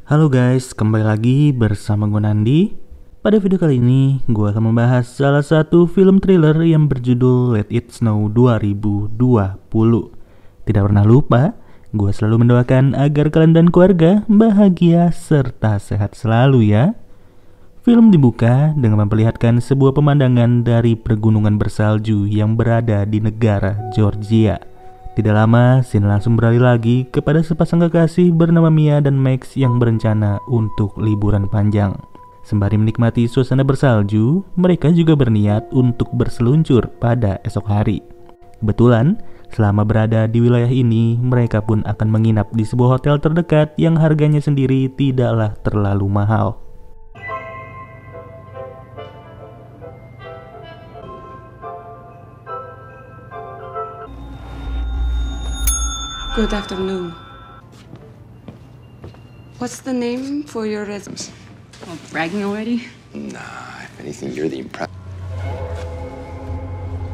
Halo guys, kembali lagi bersama gue Nandi. Pada video kali ini, gue akan membahas salah satu film thriller yang berjudul Let It Snow 2020. Tidak pernah lupa, gue selalu mendoakan agar kalian dan keluarga bahagia serta sehat selalu ya. Film dibuka dengan memperlihatkan sebuah pemandangan dari pergunungan bersalju yang berada di negara Georgia. Tidak lama, scene langsung beralih lagi kepada sepasang kekasih bernama Mia dan Max yang berencana untuk liburan panjang. Sembari menikmati suasana bersalju, mereka juga berniat untuk berseluncur pada esok hari. Kebetulan, selama berada di wilayah ini, mereka pun akan menginap di sebuah hotel terdekat yang harganya sendiri tidaklah terlalu mahal. Good afternoon. What's the name for your residence? Oh, bragging already? Nah, if anything, you're the impress.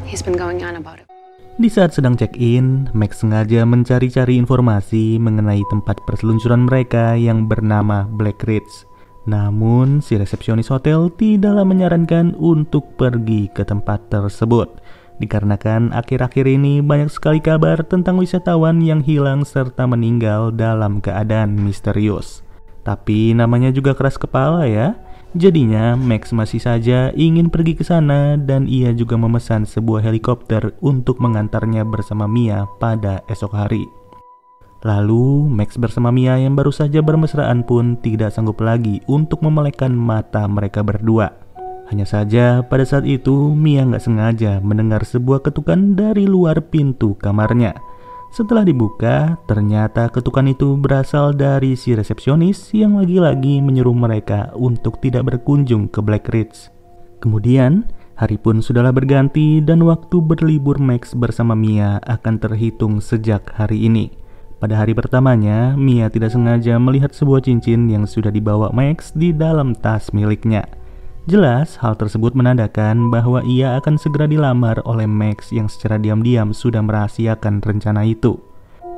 He's been going on about it. Di saat sedang check-in, Max sengaja mencari-cari informasi mengenai tempat perseluncuran mereka yang bernama Black Ridge. Namun, si resepsionis hotel tidaklah menyarankan untuk pergi ke tempat tersebut. Dikarenakan akhir-akhir ini banyak sekali kabar tentang wisatawan yang hilang serta meninggal dalam keadaan misterius. Tapi namanya juga keras kepala ya. Jadinya Max masih saja ingin pergi ke sana dan ia juga memesan sebuah helikopter untuk mengantarnya bersama Mia pada esok hari. Lalu Max bersama Mia yang baru saja bermesraan pun tidak sanggup lagi untuk memelekkan mata mereka berdua. Hanya saja pada saat itu Mia nggak sengaja mendengar sebuah ketukan dari luar pintu kamarnya. Setelah dibuka, ternyata ketukan itu berasal dari si resepsionis yang lagi-lagi menyuruh mereka untuk tidak berkunjung ke Black Ridge. Kemudian, hari pun sudahlah berganti dan waktu berlibur Max bersama Mia akan terhitung sejak hari ini. Pada hari pertamanya, Mia tidak sengaja melihat sebuah cincin yang sudah dibawa Max di dalam tas miliknya. Jelas, hal tersebut menandakan bahwa ia akan segera dilamar oleh Max yang secara diam-diam sudah merahasiakan rencana itu.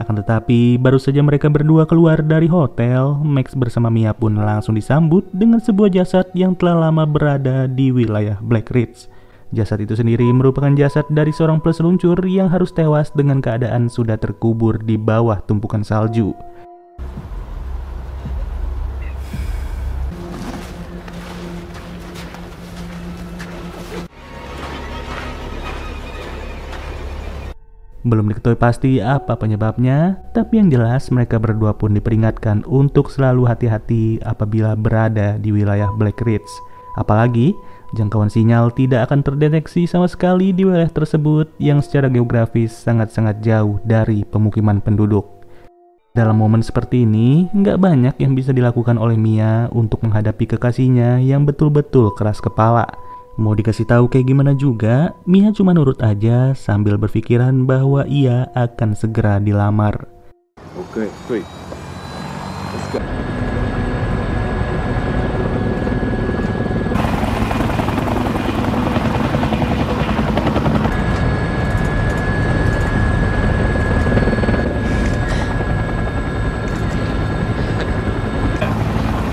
Akan tetapi, baru saja mereka berdua keluar dari hotel, Max bersama Mia pun langsung disambut dengan sebuah jasad yang telah lama berada di wilayah Black Ridge. Jasad itu sendiri merupakan jasad dari seorang peseluncur yang harus tewas dengan keadaan sudah terkubur di bawah tumpukan salju. Belum diketahui pasti apa penyebabnya, tapi yang jelas mereka berdua pun diperingatkan untuk selalu hati-hati apabila berada di wilayah Black Ridge. Apalagi, jangkauan sinyal tidak akan terdeteksi sama sekali di wilayah tersebut yang secara geografis sangat-sangat jauh dari pemukiman penduduk. Dalam momen seperti ini, nggak banyak yang bisa dilakukan oleh Mia untuk menghadapi kekasihnya yang betul-betul keras kepala. Mau dikasih tahu kayak gimana juga, Mia cuma nurut aja sambil berpikiran bahwa ia akan segera dilamar. Okay, wait. Let's go.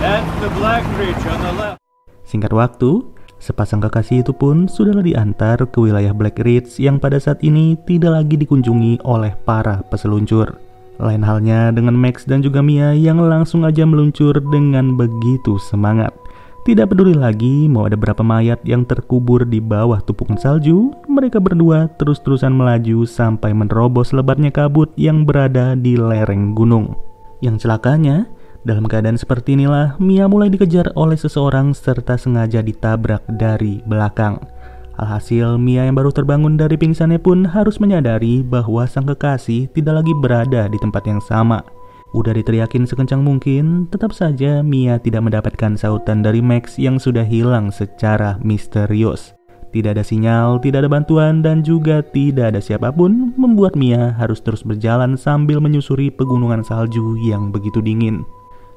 That's the Black Ridge on the left. Singkat waktu, sepasang kekasih itu pun sudahlah diantar ke wilayah Black Ridge yang pada saat ini tidak lagi dikunjungi oleh para peseluncur. Lain halnya dengan Max dan juga Mia yang langsung aja meluncur dengan begitu semangat. Tidak peduli lagi mau ada berapa mayat yang terkubur di bawah tumpukan salju, mereka berdua terus-terusan melaju sampai menerobos lebatnya kabut yang berada di lereng gunung. Yang celakanya, dalam keadaan seperti inilah, Mia mulai dikejar oleh seseorang serta sengaja ditabrak dari belakang. Alhasil, Mia yang baru terbangun dari pingsannya pun harus menyadari bahwa sang kekasih tidak lagi berada di tempat yang sama. Udah diteriakin sekencang mungkin, tetap saja Mia tidak mendapatkan sautan dari Max yang sudah hilang secara misterius. Tidak ada sinyal, tidak ada bantuan, dan juga tidak ada siapapun, membuat Mia harus terus berjalan sambil menyusuri pegunungan salju yang begitu dingin.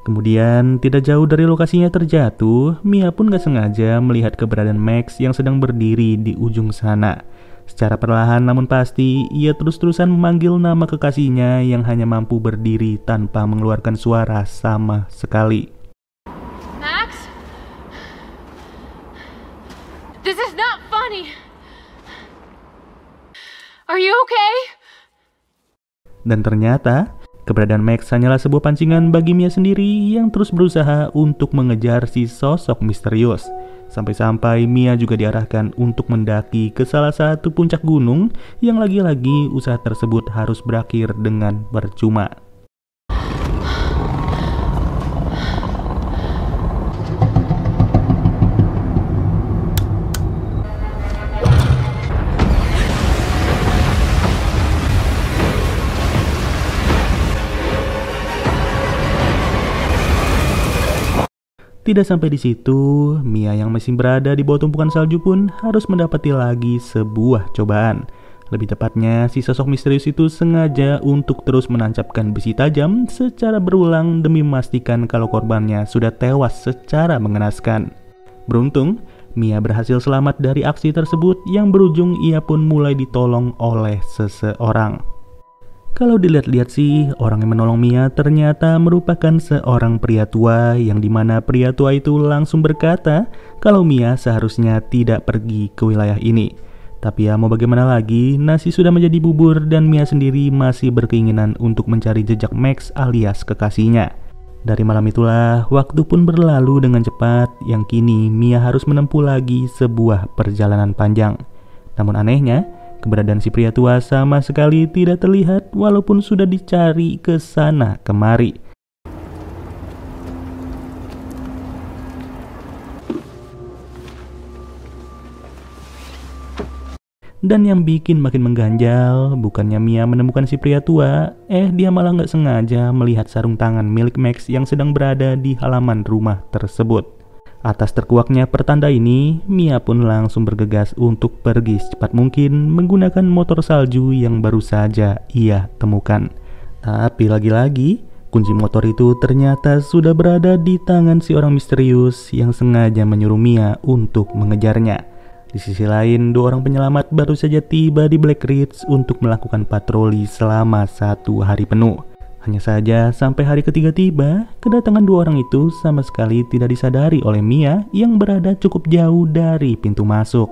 Kemudian, tidak jauh dari lokasinya terjatuh, Mia pun gak sengaja melihat keberadaan Max yang sedang berdiri di ujung sana. Secara perlahan namun pasti, ia terus-terusan memanggil nama kekasihnya yang hanya mampu berdiri tanpa mengeluarkan suara sama sekali. Max? This is not funny. Are you okay? Dan ternyata, keberadaan Max hanyalah sebuah pancingan bagi Mia sendiri yang terus berusaha untuk mengejar si sosok misterius. Sampai-sampai Mia juga diarahkan untuk mendaki ke salah satu puncak gunung yang lagi-lagi usaha tersebut harus berakhir dengan percuma. Tidak sampai di situ, Mia yang masih berada di bawah tumpukan salju pun harus mendapati lagi sebuah cobaan. Lebih tepatnya, si sosok misterius itu sengaja untuk terus menancapkan besi tajam secara berulang demi memastikan kalau korbannya sudah tewas secara mengenaskan. Beruntung, Mia berhasil selamat dari aksi tersebut yang berujung ia pun mulai ditolong oleh seseorang. Kalau dilihat-lihat sih, orang yang menolong Mia ternyata merupakan seorang pria tua yang dimana pria tua itu langsung berkata kalau Mia seharusnya tidak pergi ke wilayah ini. Tapi ya mau bagaimana lagi, nasi sudah menjadi bubur dan Mia sendiri masih berkeinginan untuk mencari jejak Max alias kekasihnya. Dari malam itulah, waktu pun berlalu dengan cepat yang kini Mia harus menempuh lagi sebuah perjalanan panjang. Namun anehnya, keberadaan si pria tua sama sekali tidak terlihat walaupun sudah dicari ke sana kemari. Dan yang bikin makin mengganjal, bukannya Mia menemukan si pria tua, dia malah nggak sengaja melihat sarung tangan milik Max yang sedang berada di halaman rumah tersebut. Atas terkuaknya pertanda ini, Mia pun langsung bergegas untuk pergi secepat mungkin menggunakan motor salju yang baru saja ia temukan. Tapi lagi-lagi, kunci motor itu ternyata sudah berada di tangan si orang misterius yang sengaja menyuruh Mia untuk mengejarnya. Di sisi lain, 2 orang penyelamat baru saja tiba di Black Ridge untuk melakukan patroli selama 1 hari penuh. Hanya saja sampai hari ketiga tiba, kedatangan 2 orang itu sama sekali tidak disadari oleh Mia yang berada cukup jauh dari pintu masuk.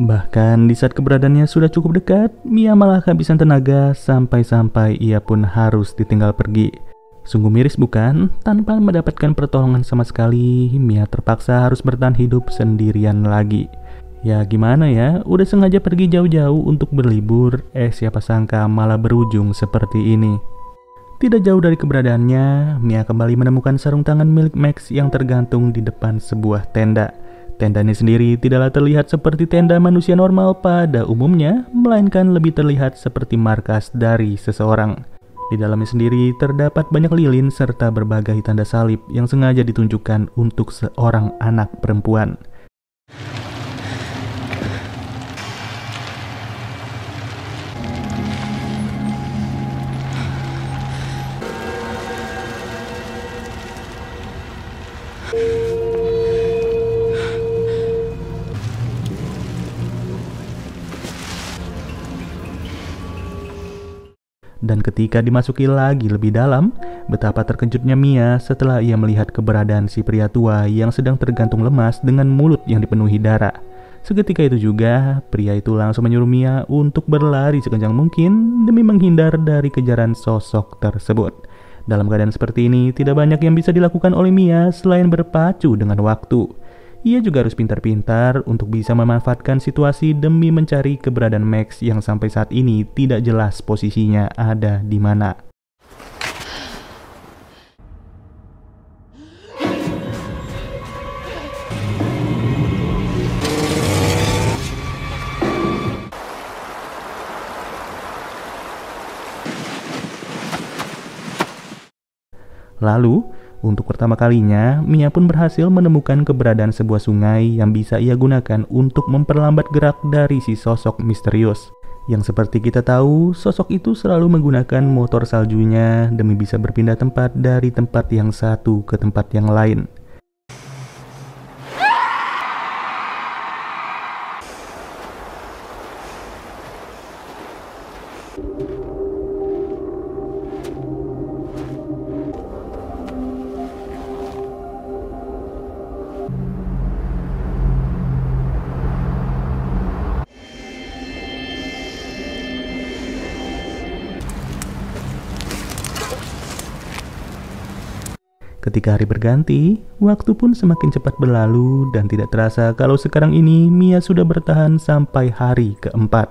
Bahkan di saat keberadaannya sudah cukup dekat, Mia malah kehabisan tenaga sampai-sampai ia pun harus ditinggal pergi. Sungguh miris bukan? Tanpa mendapatkan pertolongan sama sekali, Mia terpaksa harus bertahan hidup sendirian lagi. Ya gimana ya, udah sengaja pergi jauh-jauh untuk berlibur, siapa sangka malah berujung seperti ini. Tidak jauh dari keberadaannya, Mia kembali menemukan sarung tangan milik Max yang tergantung di depan sebuah tenda. Tenda ini sendiri tidaklah terlihat seperti tenda manusia normal pada umumnya, melainkan lebih terlihat seperti markas dari seseorang. Di dalamnya sendiri terdapat banyak lilin serta berbagai tanda salib yang sengaja ditunjukkan untuk seorang anak perempuan. Dan ketika dimasuki lagi lebih dalam, betapa terkejutnya Mia setelah ia melihat keberadaan si pria tua yang sedang tergantung lemas dengan mulut yang dipenuhi darah. Seketika itu juga, pria itu langsung menyuruh Mia untuk berlari sekencang mungkin demi menghindar dari kejaran sosok tersebut. Dalam keadaan seperti ini, tidak banyak yang bisa dilakukan oleh Mia selain berpacu dengan waktu. Ia juga harus pintar-pintar untuk bisa memanfaatkan situasi demi mencari keberadaan Max yang sampai saat ini tidak jelas posisinya ada di mana. Lalu, untuk pertama kalinya, Mia pun berhasil menemukan keberadaan sebuah sungai yang bisa ia gunakan untuk memperlambat gerak dari si sosok misterius. Yang seperti kita tahu, sosok itu selalu menggunakan motor saljunya demi bisa berpindah tempat dari tempat yang satu ke tempat yang lain. Ketika hari berganti, waktu pun semakin cepat berlalu dan tidak terasa kalau sekarang ini Mia sudah bertahan sampai hari keempat.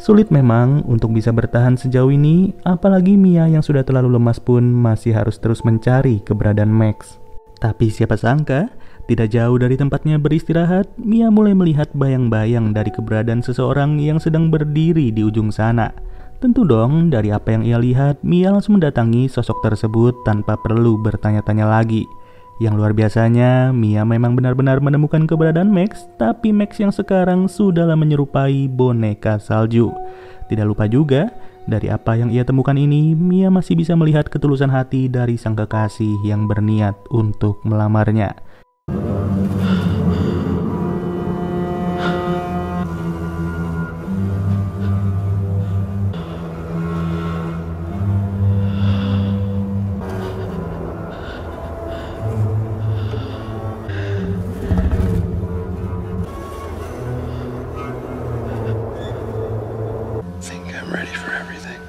Sulit memang untuk bisa bertahan sejauh ini, apalagi Mia yang sudah terlalu lemas pun masih harus terus mencari keberadaan Max. Tapi siapa sangka, tidak jauh dari tempatnya beristirahat, Mia mulai melihat bayang-bayang dari keberadaan seseorang yang sedang berdiri di ujung sana. Tentu dong, dari apa yang ia lihat, Mia langsung mendatangi sosok tersebut tanpa perlu bertanya-tanya lagi. Yang luar biasanya, Mia memang benar-benar menemukan keberadaan Max, tapi Max yang sekarang sudahlah menyerupai boneka salju. Tidak lupa juga, dari apa yang ia temukan ini, Mia masih bisa melihat ketulusan hati dari sang kekasih yang berniat untuk melamarnya. Think I'm ready for everything.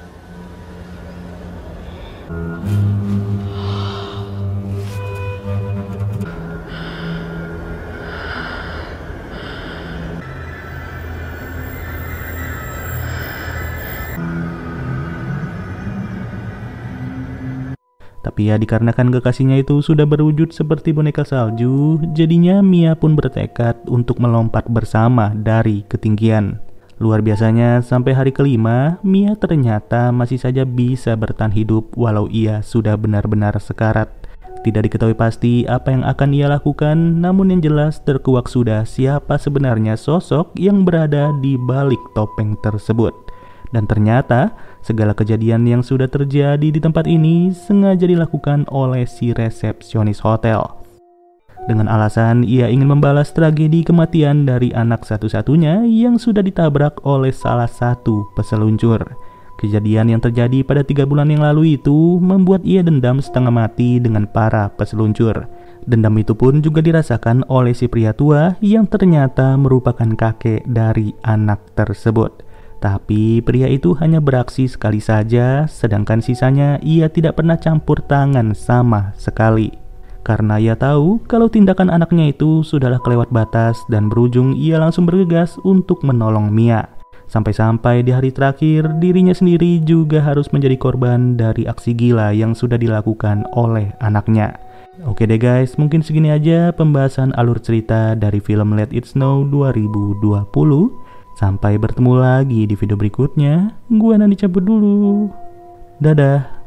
Tapi ya dikarenakan kekasihnya itu sudah berwujud seperti boneka salju, jadinya Mia pun bertekad untuk melompat bersama dari ketinggian. Luar biasanya, sampai hari kelima, Mia ternyata masih saja bisa bertahan hidup walau ia sudah benar-benar sekarat. Tidak diketahui pasti apa yang akan ia lakukan, namun yang jelas terkuak sudah siapa sebenarnya sosok yang berada di balik topeng tersebut. Dan ternyata, segala kejadian yang sudah terjadi di tempat ini sengaja dilakukan oleh si resepsionis hotel. Dengan alasan ia ingin membalas tragedi kematian dari anak satu-satunya yang sudah ditabrak oleh salah satu peseluncur. Kejadian yang terjadi pada 3 bulan yang lalu itu membuat ia dendam setengah mati dengan para peseluncur. Dendam itu pun juga dirasakan oleh si pria tua yang ternyata merupakan kakek dari anak tersebut. Tapi pria itu hanya beraksi sekali saja, sedangkan sisanya ia tidak pernah campur tangan sama sekali. Karena ia tahu kalau tindakan anaknya itu sudahlah kelewat batas dan berujung ia langsung bergegas untuk menolong Mia. Sampai-sampai di hari terakhir dirinya sendiri juga harus menjadi korban dari aksi gila yang sudah dilakukan oleh anaknya. Oke deh guys, mungkin segini aja pembahasan alur cerita dari film Let It Snow 2020. Sampai bertemu lagi di video berikutnya. Gua Nandi cabut dulu. Dadah.